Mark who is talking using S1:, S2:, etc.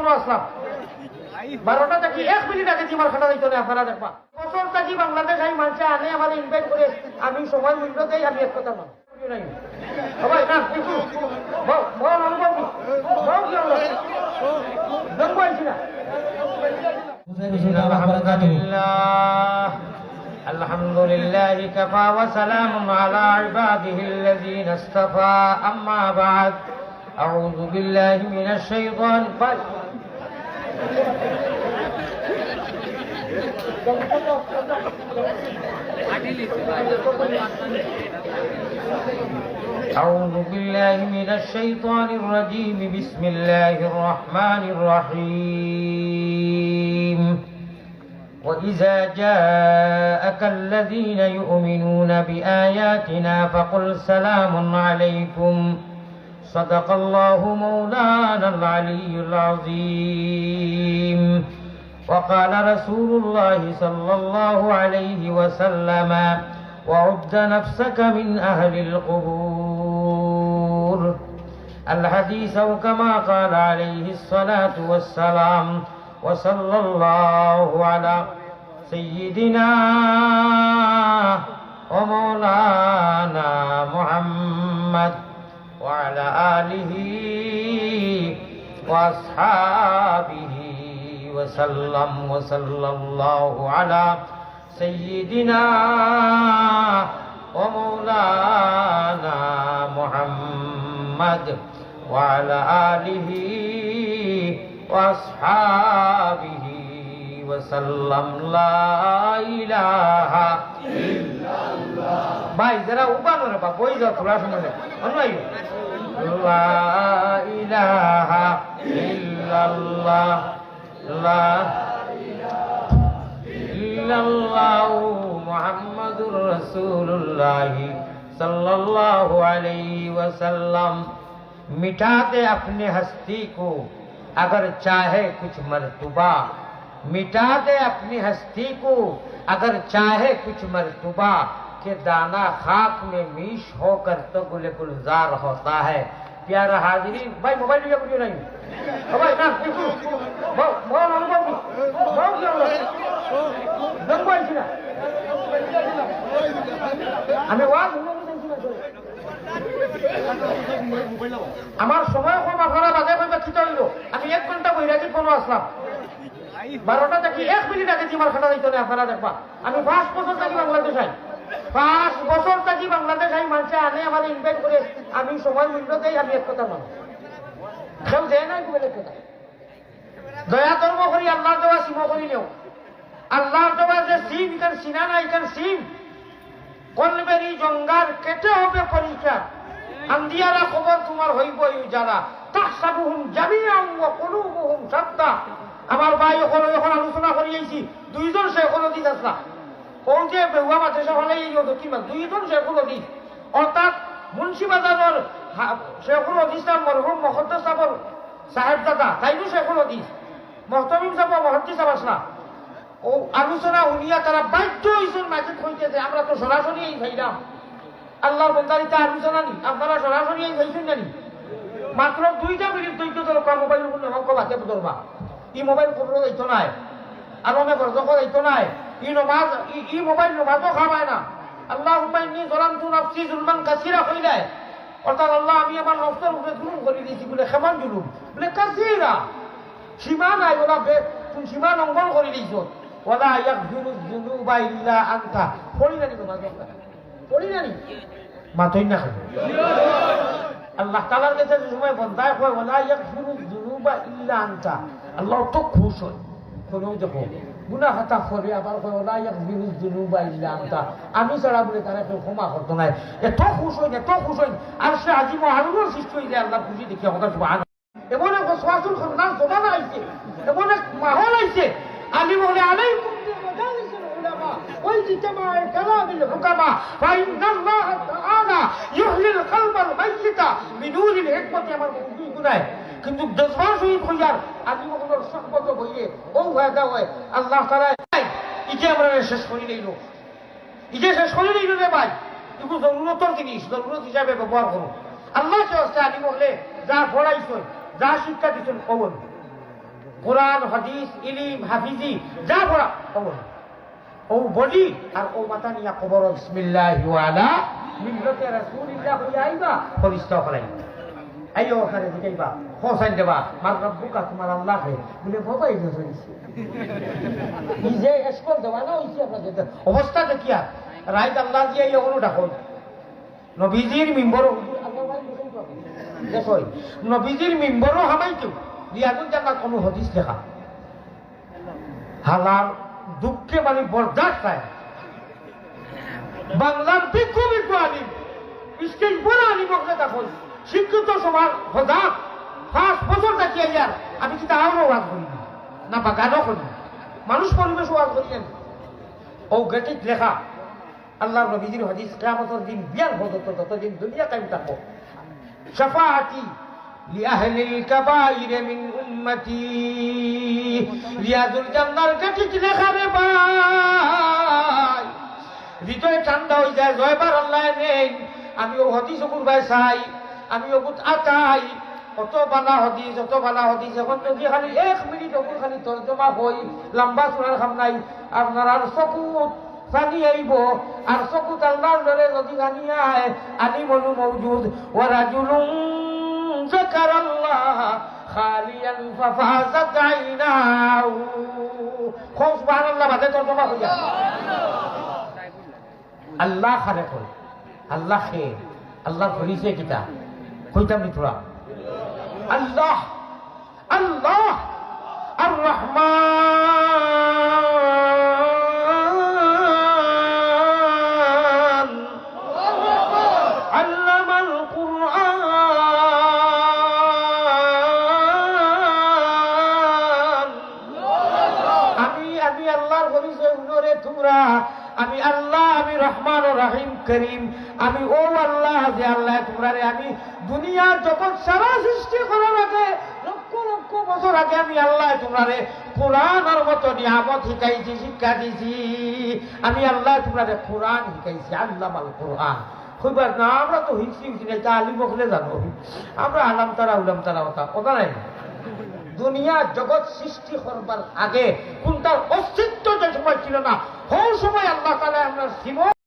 S1: কোনো আসলাম 12টা থেকে 1 মিনিট আগে তোমার খাটা দিত না আপনারা দেখবা বছর থেকে বাংলাদেশ এই মানুষে আনে আমার ইনভাইট করে আমি সময় মূল্য দেই আমি এক কথা মানি সবাই না বল অনুভব কি না الحمد لله كفى وسلام على عباده الذين اصطفى أما بعد أعوذ بالله من الشيطان أعوذ بالله من الشيطان الرجيم بسم الله الرحمن الرحيم وإذا جاءك الذين يؤمنون بآياتنا فقل سلام عليكم صدق الله مولانا العلي العظيم وقال رسول الله صلى الله عليه وسلم وعد نفسك من أهل القبور الحديث كما قال عليه الصلاة والسلام وصلى الله على سيدنا ومولانا محمد وعلى آله وأصحابه وسلم وصلى الله على سيدنا ومولانا محمد وعلى آله وأصحابه وسلم لا إله إلا الله ভাই যারা উপানো রে বাপ বই যাও তোরা শুনে অন্যায় লা ইলাহা ইল্লাল্লাহ লা ইল্লাল্লাহু মুহাম্মাদুর রাসূলুল্লাহ सल्लल्लाहु अलैहि वसल्लम मिटाते अपने हस्ती को अगर चाहे कुछ मर्तबा मिटा दे अपनी हस्ती को अगर चाहे कुछ मर्तबा के दाना खाक में मीश होकर तो गुले गुलजार होता है प्यारा हाजिरी भाई मोबाइल लिया कुछ नहीं भाई ना बहुत अनुभव हमें वाद আমার সময় কম আপনারা বাজে কইবা কি হইল আমি 1 ঘন্টা বইরাজি কোনো আসলাম 12টা থেকে 1 মিনিট আগে তোমার খাটা দিত না আপনারা দেখবা আমি 5 বছর থেকে বাংলাদেশ আই 5 বছর থেকে বাংলাদেশ আই মানুষে আনে আমার ইনভাইট করে আমি সময় মূল্য দেই আমি এক কথা মানি কেউ দেয় নাই বলে কথা দয়া ধর্ম করি আল্লাহর দেওয়া সীমা করি নেও আল্লাহর দেওয়া যে সিম ইখান সিনা না ইখান সিম কলবেরি জঙ্গার কেটে হবে পরিচয় আন্দিয়ারা খবর তোমার হইব যারা তাহসাবুহুম জামিআন ওয়া কুলুবুহুম শাত্তা আমার ভাই এখন আলোচনা করি আইছি দুইজন শেখুল হাদিস আসলা কোন যে বেহুয়া মাদ্রাসা হলে এই কিবা দুইজন শেখুল হাদিস অর্থাৎ মুন্সিবাজারের শেখুল হাদিস নাম মরহুম মুকদ্দাস সাহেব দাদা তাইও শেখুল হাদিস মুহতামিম সাহেব মুহাদ্দিস সাহেব আসলা ও আলোচনা উনিয়া তারা বাধ্য হইছেন মাঝে কইতেছে আমরা তো সরাসরি এই ভাইরাম আল্লাহর বন্দারিতে আলোচনা নি আপনারা সরাসরি এই ভাইছেন জানি মাত্র 2টা মিনিট দৈত্য তোর মোবাইল উপর নমক বাকে ধরবা ই মোবাইল খবর যাইতো নাই আর অনেক বর্জক যাইতো নাই ই নমাজ ই মোবাইল নমাজও খাওয়ায় না আল্লাহুম্মা ইন্নী যালামতু নাফসি যুলমান কাসীরা কইলে অর্থাৎ আল্লাহ আমি আমার নফসের উপরে জুলুম করে দিয়েছি বলে কেমন জুলুম বলে কাসীরা সীমা নাই ওলা তুমি সীমা লঙ্ঘন করে দিয়েছ ওয়ালা ইয়াগফিরু যুনুবা ইল্লা আনতা পড়ি না নি নমাজ পড়ি না নি মাতই না আল্লাহ তাআলার কাছে যে সময় বন্দায় কয় ওয়ালা ইয়াগফিরু যুনুবা ইল্লা আনতা আল্লাহ তো খুশ হয় কোনও দেখো গুনাহ খাতা করে আবার কয় ওয়ালা ইয়াগফিরু যুনুবা ইল্লা আনতা আমি ছাড়া বলে তারা কেউ ক্ষমা করতো না এত খুশ হয় আর সে আজিম আরুর সৃষ্টি হইলে আল্লাহ খুশি দেখি আমাদের সুবহান এমন এক ওয়াসওয়াসুল খান্নাস জমানা আইছে এমন এক মাহল আইছে আলিম হলে আলাইকুম বিমাজালিসিল উলামা واجتماع كلام الحكماء فإن الله تعالى يحيي القلب الميت بنور الحكمة আমার বন্ধু গুনায় কিন্তু জজবা শহীদ হইয়ার আলিম হলোর সুহবত হইয়ে ও ফায়দা হয় আল্লাহ তাআলা ইকে আমরা শেষ করি লইলো ইকে শেষ করি লইলো রে ভাই এগুলো জরুরতর জিনিস জরুরত হিসাবে ব্যবহার করো আল্লাহ কে আলিম হলে যা পড়াইছো যা শিক্ষা দিচ্ছেন কবল কোরআন হাদিস ইলিম হাফিজি যা পড়া ও বডি আর ও মাথা নিয়া কবর বিসমিল্লাহি ওয়া আলা মিল্লাতি রাসূলিল্লাহ হইয়া আইবা ফরিস্তা করাই আইও ওখানে দিকেইবা হোসেন দেবা মার রব্বুকা তোমার আল্লাহ হে বলে বাবা এই ধরেছি নিজে এসকল দেওয়া না হইছে আপনাদের অবস্থা দেখিয়া রাইত আল্লাহ দিয়ে এগুলো ডাকো নবীজির মিম্বর দেখো নবীজির মিম্বরও হামাইতো রিয়াজুল জান্নাত কোনো হাদিস লেখা হালাল দুঃখে মানে বরদাস্ত হয় বাংলার বিজ্ঞ আলিম স্টেজ বড় আলিম ওখানে দেখো শিক্ষিত সমাজ হজাক 5 বছর দেখিয়ে যার আমি কিন্তু আরো ওয়াজ করি না বাগানও করি মানুষ পরিবেশ ওয়াজ করিলেন ও গেটিত লেখা আল্লাহ নবীজির হাদিস কিয়ামতের দিন বিয়ান হতো ততদিন দুনিয়া কায়েম থাকো শাফাআতি লিআহলিল কাবাইর মিন উম্মতি রিয়াজুল জান্নার গেটিত লেখা রে ভাই হৃদয় ঠান্ডা হয়ে যায় জয়বার আল্লাহ নেই আমি ও হাদিস কুরবাই চাই আমি ওগুত আতাই অত বালা হদিস এখন যদি খালি 1 মিনিট ওগুলো খালি তর্জমা হই লম্বা শোনার খাম নাই আপনার আর চকুত পানি আইব আর চকুত আল্লাহর দরে যদি গানি আয় আলিমুল মওজুদ ওয়া রাজুলুন যাকারাল্লাহ খালিয়ান ফাফাযাত আইনাহু সুবহানাল্লাহ বাদে তর্জমা হইয়া আল্লাহ খারে কই আল্লাহ খে আল্লাহ করিছে কিতা কইতাম নি তোরা আল্লাহ আল্লাহ আর রহমান আল্লামাল কুরআন আমি আল্লাহর পরিচয় উনরে তোমরা আমি আল্লাহ আমি রহমান ও রহিম করিম আমি ও আল্লাহ যে আল্লাহ তোমরা আমি দুনিয়া জগৎ সারা সৃষ্টি করার আগে লক্ষ লক্ষ বছর আগে আমি আল্লাহ তোমরা কোরআনের মতো নিয়ামত শিখাইছি শিক্ষা দিছি আমি আল্লাহ তোমরা কোরআন শিখাইছি আল্লাহ আল কোরআন কইবার না আমরা তো হিংসি এটা আলী বকলে জানো আমরা আলাম তারা কথা নাই দুনিয়া জগৎ সৃষ্টি করবার আগে কোনটার অস্তিত্ব যে সময় ছিল না ওই সময় আল্লাহ তাআলা আমরা জীবন